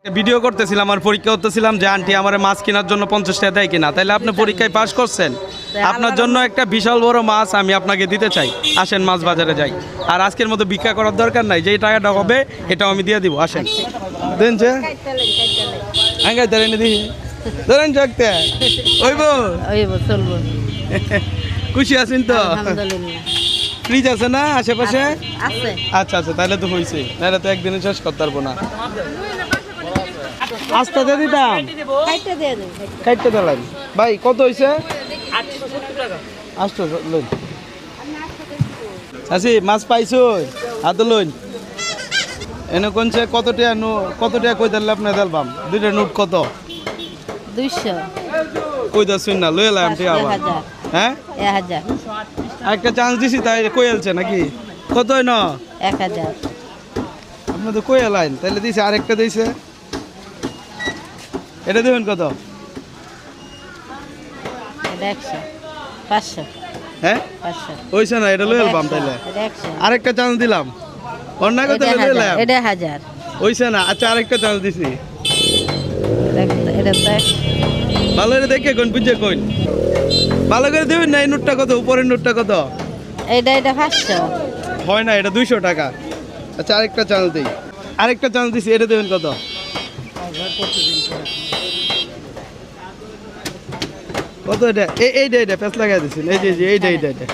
Video করতেছিলাম আর পরীক্ষা করতেছিলাম যে আন্টি আমার মাছ কেনার জন্য 50 টাকা দেয় কিনা, তাইলে আপনি পরীক্ষায় পাশ করছেন, আপনার জন্য একটা বিশাল বড় মাছ আমি আপনাকে দিতে চাই। আসেন মাছ বাজারে যাই, আর আজকের মতো ভিক্ষা করার দরকার নাই, যেই টাকাটা হবে এটাও আমি দিয়ে দিব। আসেন দেন যে আঙ্গাই ধরেন দিই ধরেন জাগতে ওইব চলবো। খুশি আছেন তো? আলহামদুলিল্লাহ ফ্রিজ আছে না আশেপাশে? আছে। আচ্ছা আচ্ছা, তাহলে তো হয়েছে, তাহলে তো একদিনে শেষ করতে পারবো না। আস্তে দিয়ে দিতাম খাইতে দিয়ে দেন। খাইতে দিলাম। ভাই কত হয়েছে? 800 লইন। আসি মাছ পাইছো হাতে লইন। এনে কোনছে কত টাকা কই দিলে আপনি দিলাম দুইটা নোট কত? 200 কই দাসুন না লই এলাম ঠিক আবার। 1000 হ্যাঁ 1000 একটা চান্স দিছি তাই কই আলছে নাকি? কত হয় না 1000 আপনি তো কই এলাইন, তাহলে দিছে আরেকটা দিছে। এটা দেবেন কত? এটা 100 500 হ্যাঁ 500 হইছে না, এটা লই এলাম তাইলে। এটা 100 আরেকটা চান্স দিলাম, অন্য কত লই এলাম এটা 1000 হইছে না। আচ্ছা আরেকটা চান্স দিছি, এটা তো ভালো করে দেখে কোন বুঝে কোন ভালো করে দেবেন না। এই নোটটা কত? উপরের নোটটা কত? এটা 500 হয় না, এটা 200 টাকা। আচ্ছা আরেকটা চান্স দিই, আরেকটা চান্স দিছি, এটা দেবেন কত? কত এটা? এইটা পেঁচ লাগাই দিচ্ছেন, এই যে এইটা। এটা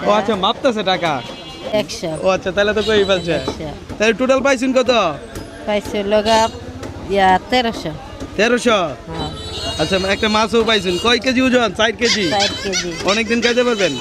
ও আচ্ছা মাপতেছে টাকা। 100 ও আচ্ছা, তাহলে তো কই ফেলছে। 100 তাহলে টোটাল পাইছেন কত? পাইছে লগা 1300 1300। হ্যাঁ আচ্ছা একটা মাছও পাইছেন। কয় কেজি ওজন? 4 কেজি। 4 কেজি অনেকদিন খাইতে পারবেন।